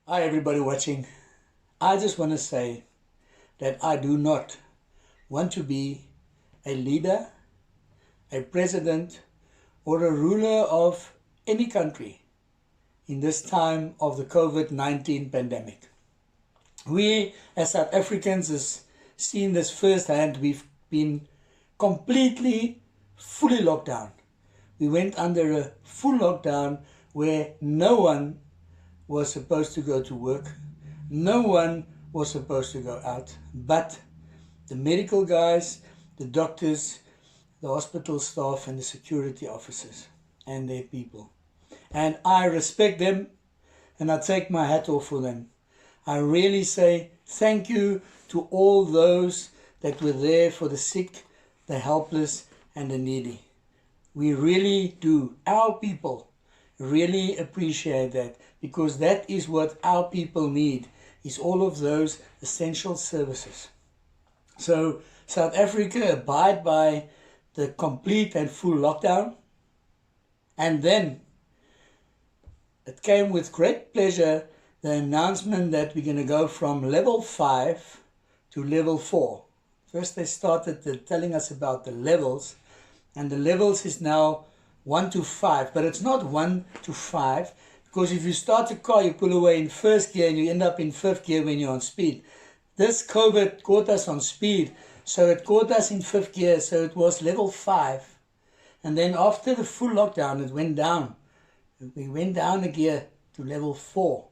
Hi, everybody watching. I just want to say that I do not want to be a leader, a president, or a ruler of any country in this time of the COVID-19 pandemic. We, as South Africans, has seen this firsthand. We've been completely, fully locked down. We went under a full lockdown where no one was supposed to go to work. No one was supposed to go out, but the medical guys, the doctors, the hospital staff, and the security officers and their people. And I respect them, and I take my hat off for them. I really say thank you to all those that were there for the sick, the helpless, and the needy. We really do. Our people really appreciate that, because that is what our people need, is all of those essential services. So South Africa abide by the complete and full lockdown, and then it came with great pleasure the announcement that we're going to go from level 5 to level 4. First they started telling us about the levels, and the levels is now 1 to 5, but it's not 1 to 5, because if you start a car, you pull away in first gear and you end up in fifth gear when you're on speed. This COVID caught us on speed, so it caught us in fifth gear, so it was level 5. And then after the full lockdown, it went down. We went down a gear to level 4.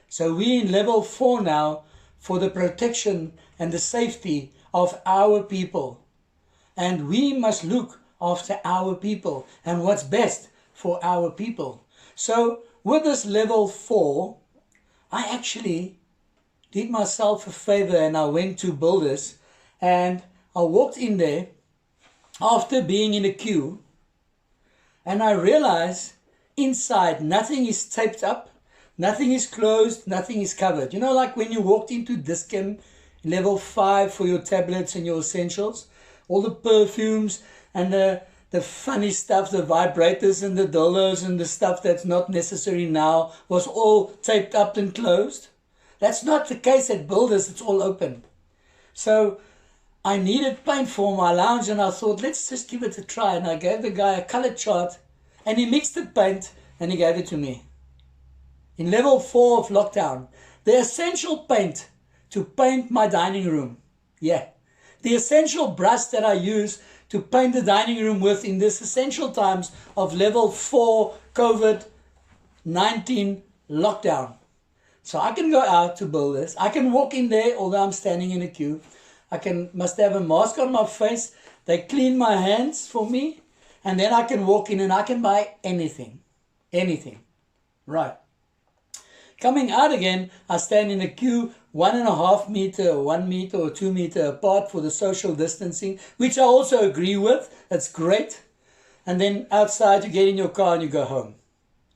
So we're in level 4 now for the protection and the safety of our people. And we must look after our people and what's best for our people. So with this level 4, I actually did myself a favor, and I went to Builders, and I walked in there after being in a queue, and I realized inside nothing is taped up, nothing is closed, nothing is covered. You know, like when you walked into Discam level 5 for your tablets and your essentials, all the perfumes and the funny stuff, the vibrators and the dollars and the stuff that's not necessary now was all taped up and closed. That's not the case at Builders. It's all open. So I needed paint for my lounge, and I thought, let's just give it a try. And I gave the guy a color chart, and he mixed the paint and he gave it to me. In level 4 of lockdown, the essential paint to paint my dining room. Yeah. The essential brush that I use to paint the dining room with in this essential times of level 4 COVID-19 lockdown. So I can go out to Builders. I can walk in there, although I'm standing in a queue. Must have a mask on my face. They clean my hands for me. And then I can walk in and I can buy anything. Anything. Right. Coming out again, I stand in a queue 1.5 meter, or 1 meter or 2 meter apart for the social distancing, which I also agree with. That's great. And then outside you get in your car and you go home.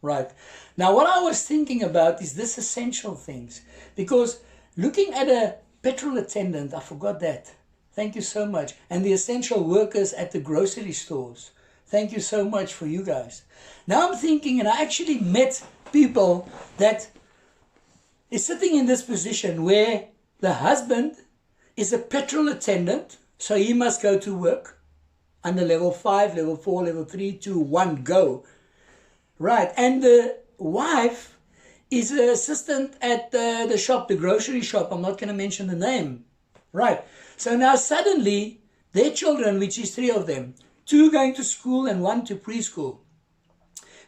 Right. Now what I was thinking about is this essential things. Because looking at a petrol attendant, I forgot that. Thank you so much. And the essential workers at the grocery stores. Thank you so much for you guys. Now I'm thinking, and I actually met people that is sitting in this position where the husband is a petrol attendant, so he must go to work under level 5, level 4, level 3, 2, 1, go. Right, and the wife is an assistant at the shop, the grocery shop. I'm not going to mention the name. Right, so now suddenly their children, which is 3 of them, 2 going to school and 1 to preschool,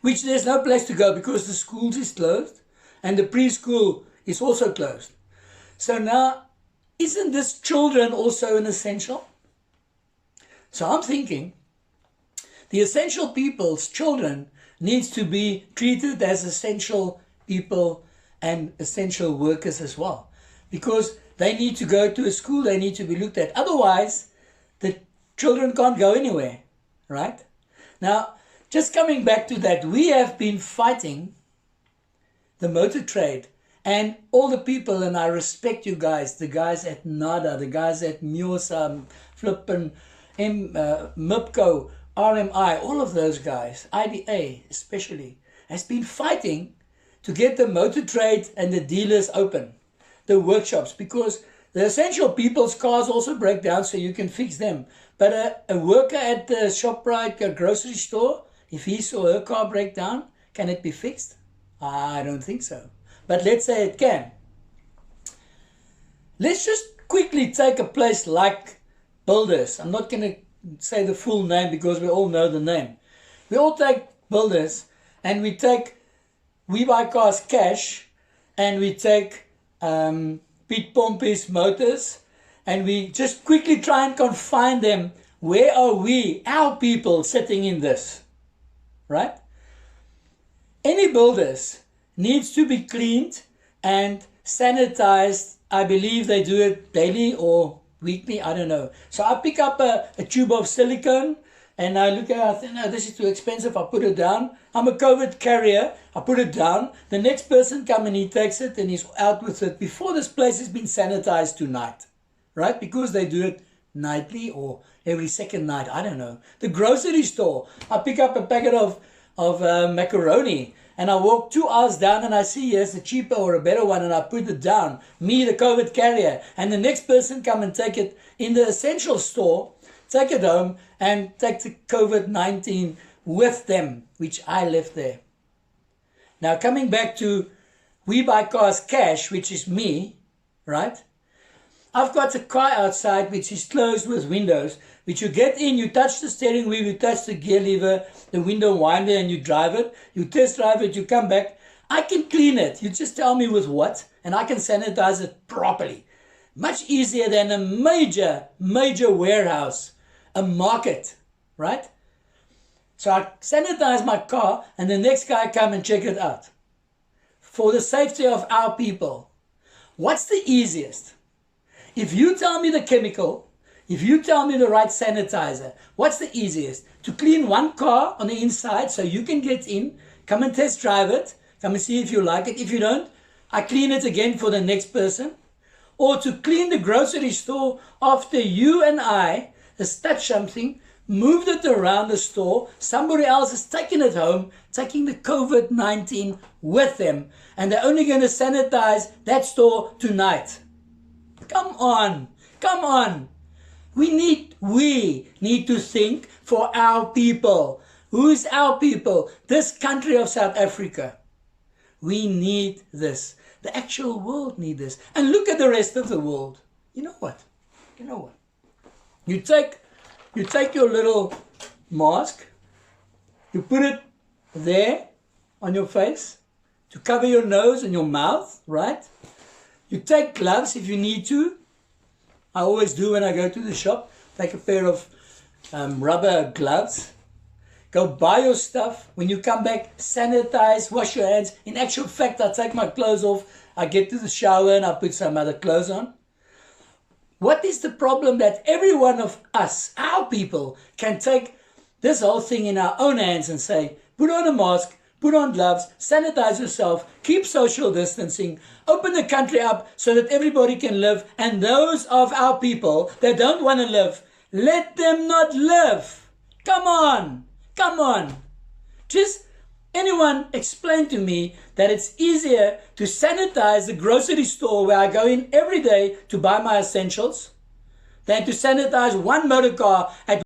which there's no place to go because the schools is closed and the preschool is also closed. So now, isn't this children also an essential? So I'm thinking, the essential people's children needs to be treated as essential people and essential workers as well. Because they need to go to a school, they need to be looked at. Otherwise, the children can't go anywhere, right? Now, just coming back to that, we have been fighting the motor trade and all the people, and I respect you guys, the guys at NADA, the guys at Miosa, Flippen, MIPCO, RMI, all of those guys, IDA especially, has been fighting to get the motor trade and the dealers open, the workshops, because the essential people's cars also break down, so you can fix them. But a worker at the ShopRite grocery store, if his or her car break down, can it be fixed? I don't think so. But let's say it can. Let's just quickly take a place like Builders. I'm not going to say the full name because we all know the name. We all take Builders, and we buy cars cash, and we take Piet Pompey's Motors, and we just quickly try and confine them. Where are we, our people, sitting in this? Right? Any Builders needs to be cleaned and sanitized. I believe they do it daily or weekly, I don't know. So I pick up a tube of silicone, and I look at it, I think, no, this is too expensive, I put it down. I'm a COVID carrier, I put it down. The next person comes and he takes it and he's out with it before this place has been sanitized tonight. Right? Because they do it nightly or every second night, I don't know. The grocery store, I pick up a packet of macaroni, and I walk 2 hours down and I see here's a cheaper or a better one, and I put it down. Me, the COVID carrier, and the next person come and take it in the essential store, take it home and take the COVID-19 with them, which I left there. Now coming back to we buy cars cash, which is me, right? I've got a car outside which is closed with windows, which you get in, you touch the steering wheel, you touch the gear lever, the window winder, and you drive it. You test drive it, you come back. I can clean it. You just tell me with what, and I can sanitize it properly. Much easier than a major warehouse, a market, right? So I sanitize my car, and the next guy come and check it out. For the safety of our people. What's the easiest? If you tell me the chemical, if you tell me the right sanitizer, what's the easiest? To clean one car on the inside so you can get in, come and test drive it, come and see if you like it. If you don't, I clean it again for the next person. Or to clean the grocery store after you and I has touched something, moved it around the store, somebody else has taken it home, taking the COVID-19 with them, and they're only going to sanitize that store tonight. Come on, come on. We need to think for our people. Who's our people? This country of South Africa. We need this. The actual world needs this. And look at the rest of the world. You know what? You know what? You take your little mask, you put it there on your face to cover your nose and your mouth, right? You take gloves if you need to. I always do when I go to the shop. Take a pair of rubber gloves. Go buy your stuff. When you come back, sanitize, wash your hands. In actual fact, I take my clothes off. I get to the shower and I put some other clothes on. What is the problem that every one of us, our people, can take this whole thing in our own hands and say, put on a mask, put on gloves, sanitize yourself, keep social distancing, open the country up so that everybody can live, and those of our people that don't want to live, let them not live. Come on, come on. Just anyone explain to me that it's easier to sanitize the grocery store where I go in every day to buy my essentials than to sanitize one motor car at